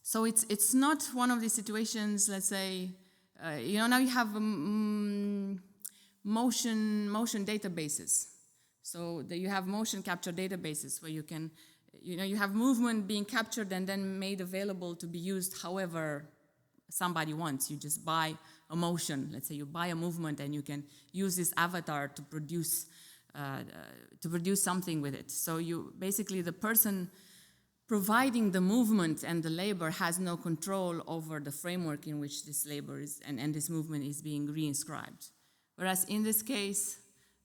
So it's not one of these situations, let's say, now you have motion databases. So you have motion capture databases where you can, you have movement being captured and then made available to be used however somebody wants. You just buy a motion. Let's say you buy a movement and you can use this avatar to produce something with it. So basically the person providing the movement and the labor has no control over the framework in which this labor is and this movement is being reinscribed. Whereas in this case,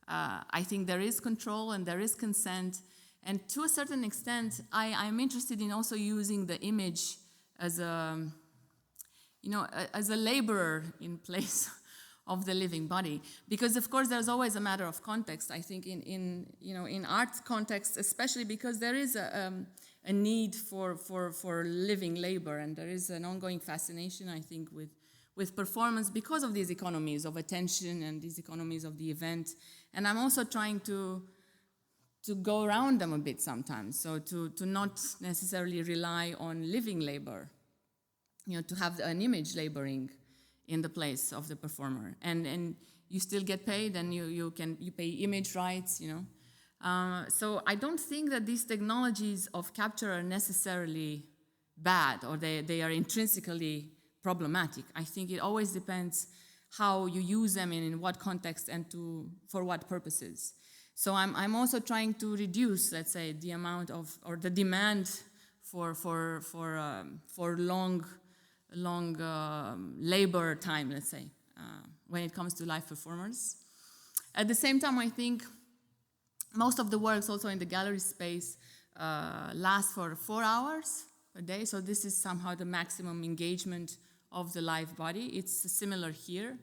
I think there is control and there is consent, and to a certain extent, I'm interested in also using the image as a laborer in place of the living body, because of course there's always a matter of context. I think in art context, especially because there is a need for living labor, and there is an ongoing fascination, I think, with performance because of these economies of attention and these economies of the event. And I'm also trying to go around them a bit sometimes, so to not necessarily rely on living labor, to have an image laboring in the place of the performer, and you still get paid, and you pay image rights, So I don't think that these technologies of capture are necessarily bad, or they are intrinsically problematic. I think it always depends how you use them and in what context and for what purposes. So I'm also trying to reduce, let's say, the amount of, or the demand for long labor time, let's say, when it comes to live performers. At the same time, I think most of the works also in the gallery space last for 4 hours a day, so this is somehow the maximum engagement of the live body. It's similar here.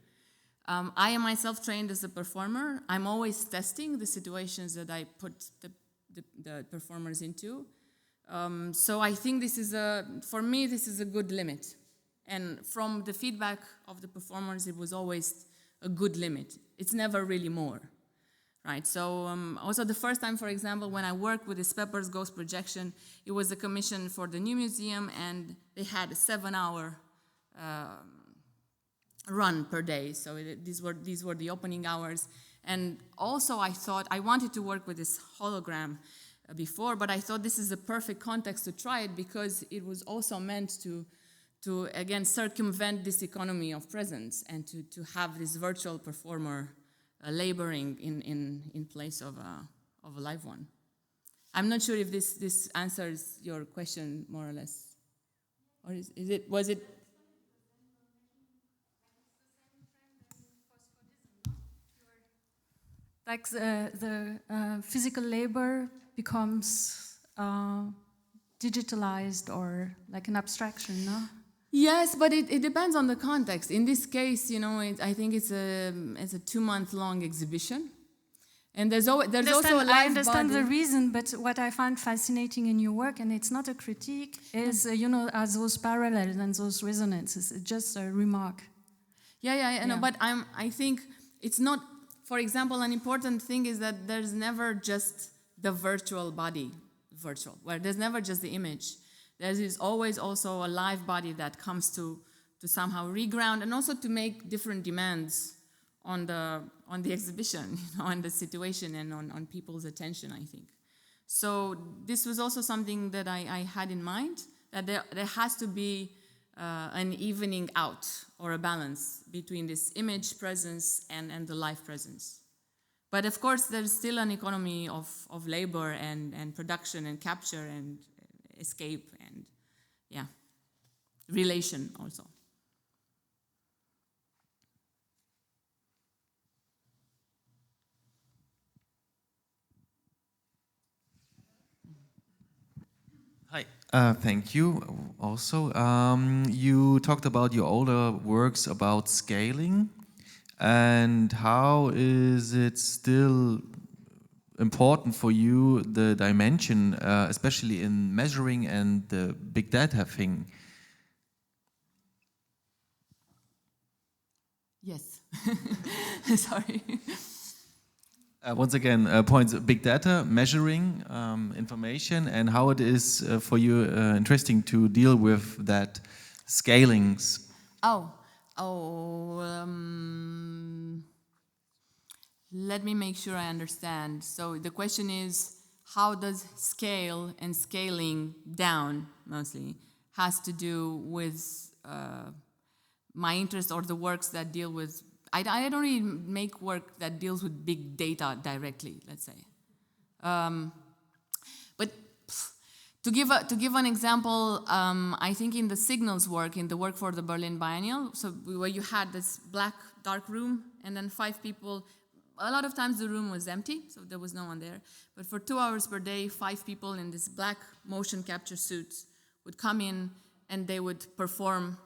I am myself trained as a performer. I'm always testing the situations that I put the performers into. So I think for me, this is a good limit. And from the feedback of the performers, it was always a good limit. It's never really more, right? So also the first time, for example, when I worked with this Pepper's Ghost projection, it was a commission for the new museum, and they had a 7-hour run per day. So these were the opening hours. And also I thought I wanted to work with this hologram before, but I thought this is a perfect context to try it because it was also meant to again circumvent this economy of presence and to have this virtual performer laboring in place of a live one. I'm not sure if this answers your question more or less, or was it? Like the physical labor becomes digitalized or like an abstraction, no? Yes, but it depends on the context. In this case, I think it's a 2-month-long exhibition, and there's also a live I understand body. the reason, but what I find fascinating in your work, and it's not a critique, is are those parallels and those resonances. It's just a remark. Yeah. No, but I think it's not. For example, an important thing is that there's never just the virtual body, where there's never just the image. There is always also a live body that comes to somehow reground and also to make different demands on the exhibition, on the situation and on people's attention, I think. So this was also something that I had in mind, that there has to be an evening out or a balance between this image presence and the live presence. But of course, there's still an economy of labor and production and capture and escape and, relation also. Hi, thank you. Also, you talked about your older works about scaling, and how is it still important for you, the dimension, especially in measuring and the big data thing? Yes. Sorry. Once again, points big data, measuring information, and how it is for you interesting to deal with that scalings. Let me make sure I understand. So the question is, how does scale and scaling down, mostly, has to do with my interest or the works that deal with... I don't really make work that deals with big data directly, let's say. But to give an example, I think in the signals work, in the work for the Berlin Biennial, so where you had this black, dark room, and then 5 people, a lot of times the room was empty, so there was no one there. But for 2 hours per day, 5 people in this black motion capture suits would come in and they would perform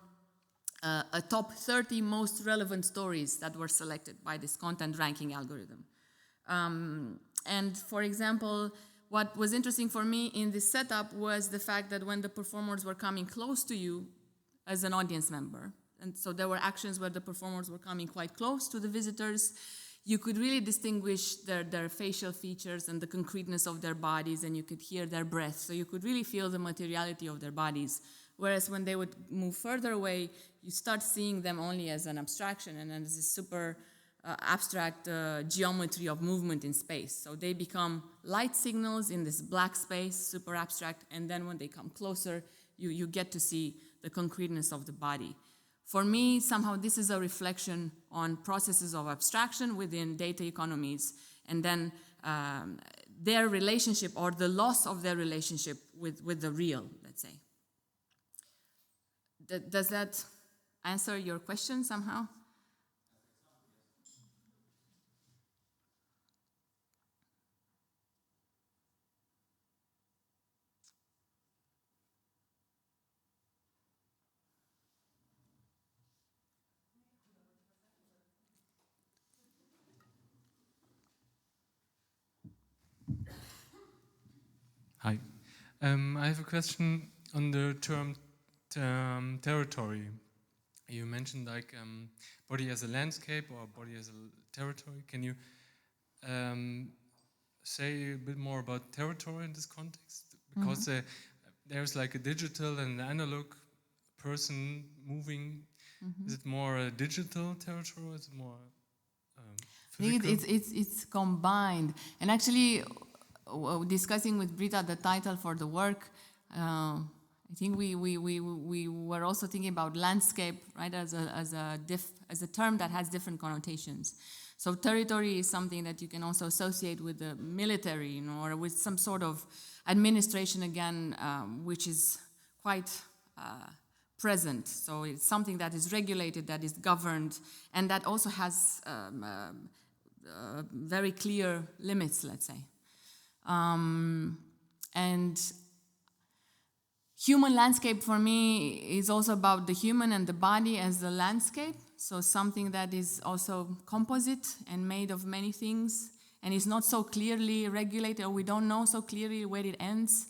a top 30 most relevant stories that were selected by this content ranking algorithm. And for example, what was interesting for me in this setup was the fact that when the performers were coming close to you as an audience member, and so there were actions where the performers were coming quite close to the visitors, you could really distinguish their facial features and the concreteness of their bodies, and you could hear their breath, so you could really feel the materiality of their bodies. Whereas when they would move further away, you start seeing them only as an abstraction and as this super abstract geometry of movement in space. So they become light signals in this black space, super abstract, and then when they come closer, you get to see the concreteness of the body. for me, somehow this is a reflection on processes of abstraction within data economies, and then their relationship or the loss of their relationship with the real, let's say. Does that answer your question somehow? Hi. I have a question on the term territory. You mentioned like body as a landscape or body as a territory. Can you say a bit more about territory in this context? Because there's like a digital and analog person moving. Is it more a digital territory or is it more physical? I think it's combined. And actually, discussing with Britta the title for the work, I think we were also thinking about landscape, right, as a term that has different connotations. So territory is something that you can also associate with the military, you know, or with some sort of administration again, which is quite present. So it's something that is regulated, that is governed, and that also has very clear limits, let's say. And human landscape for me is also about the human and the body as the landscape. So something that is also composite and made of many things and is not so clearly regulated, or we don't know so clearly where it ends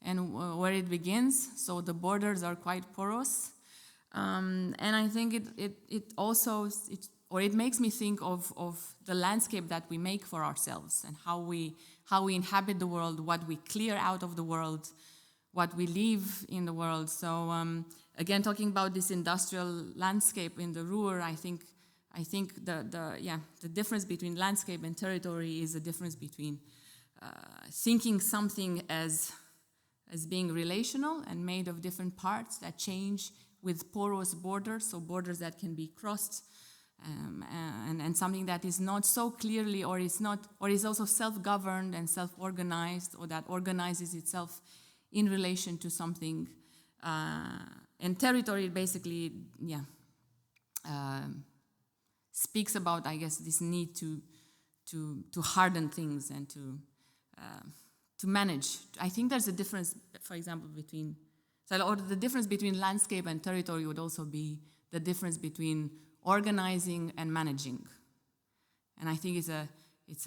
and where it begins. So the borders are quite porous. And I think it makes me think of the landscape that we make for ourselves and how we inhabit the world, what we clear out of the world, what we leave in the world. So again, talking about this industrial landscape in the Ruhr, I think the difference between landscape and territory is a difference between thinking something as being relational and made of different parts that change with porous borders, so borders that can be crossed, and something that is not so clearly or is also self-governed and self-organized, or that organizes itself in relation to something. And territory basically, speaks about, I guess, this need to harden things and to manage. I think there's a difference, for example, or the difference between landscape and territory would also be the difference between organizing and managing. And I think it's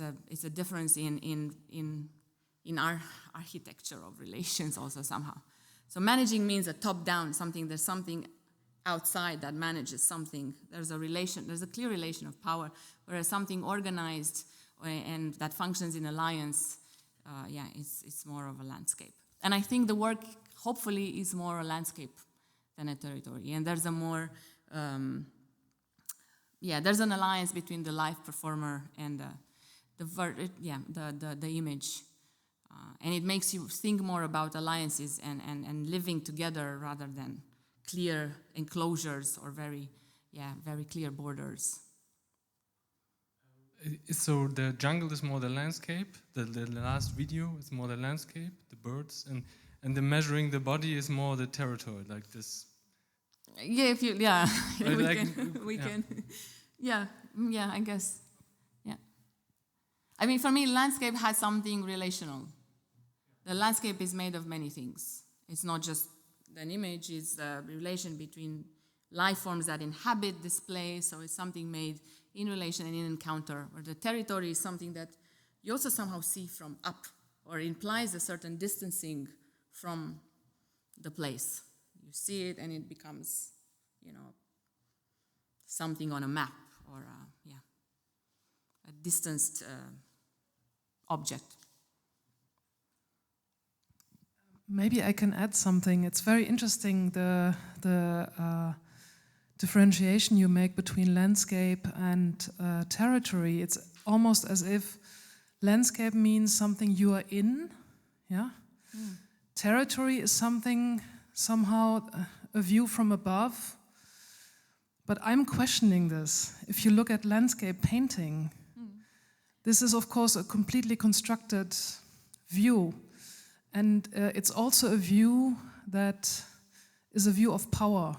a difference in our architecture of relations also somehow. So managing means a top-down, there's something outside that manages something. There's a clear relation of power, whereas something organized and that functions in alliance, it's more of a landscape. And I think the work, hopefully, is more a landscape than a territory. And there's a more, there's an alliance between the live performer and the image. And it makes you think more about alliances and living together rather than clear enclosures or very clear borders. So the jungle is more the landscape, the last video is more the landscape, the birds, and the measuring the body is more the territory, like this. Yeah, we can. Yeah, I guess. Yeah. I mean, for me, landscape has something relational. The landscape is made of many things. It's not just an image, it's a relation between life forms that inhabit this place, so it's something made in relation and in encounter, where the territory is something that you also somehow see from up, or implies a certain distancing from the place. You see it and it becomes, something on a map, or a distanced object. Maybe I can add something. It's very interesting, the differentiation you make between landscape and territory. It's almost as if landscape means something you are in, yeah? Territory is something, somehow, a view from above. But I'm questioning this. If you look at landscape painting, this is of course a completely constructed view. And it's also a view that is a view of power.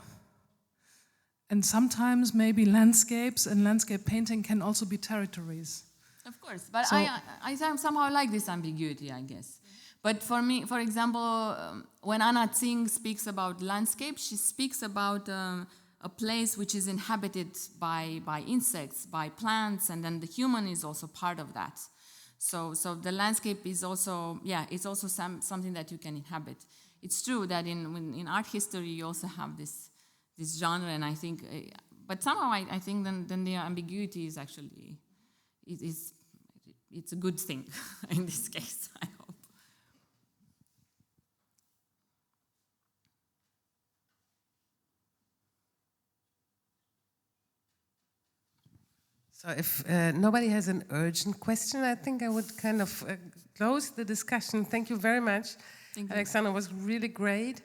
And sometimes maybe landscapes and landscape painting can also be territories. Of course, but So- I somehow like this ambiguity, I guess. But for me, for example, when Anna Tsing speaks about landscape, she speaks about a place which is inhabited by insects, by plants, and then the human is also part of that. So the landscape is also, it's also something that you can inhabit. It's true that in art history you also have this genre, and I think, but somehow I think then the ambiguity is actually, it's a good thing in this case, I hope. So if nobody has an urgent question, I think I would kind of close the discussion. Thank you very much. Thank you. Alexandra was really great.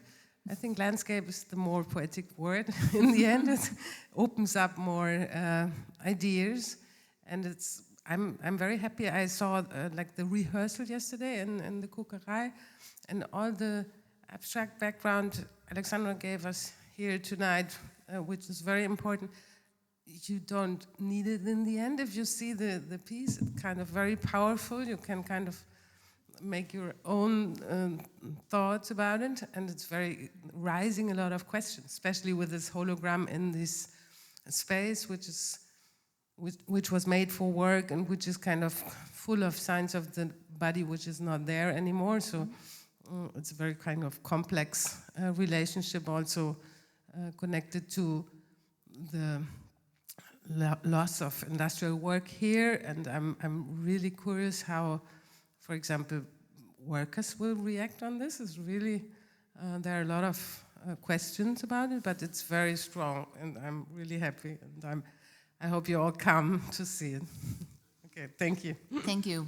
I think landscape is the more poetic word in the end. It opens up more ideas, and I'm very happy. I saw like the rehearsal yesterday in the Kokerei, and all the abstract background Alexandra gave us here tonight, which is very important. You don't need it in the end. If you see the piece, it's kind of very powerful. You can kind of make your own thoughts about it, and it's very raising a lot of questions, especially with this hologram in this space, which was made for work and which is kind of full of signs of the body which is not there anymore. So it's a very kind of complex relationship, also connected to the loss of industrial work here, and I'm really curious how, for example, workers will react on this. It's really there are a lot of questions about it, but it's very strong, and I'm really happy, and I hope you all come to see it. Okay, thank you. Thank you.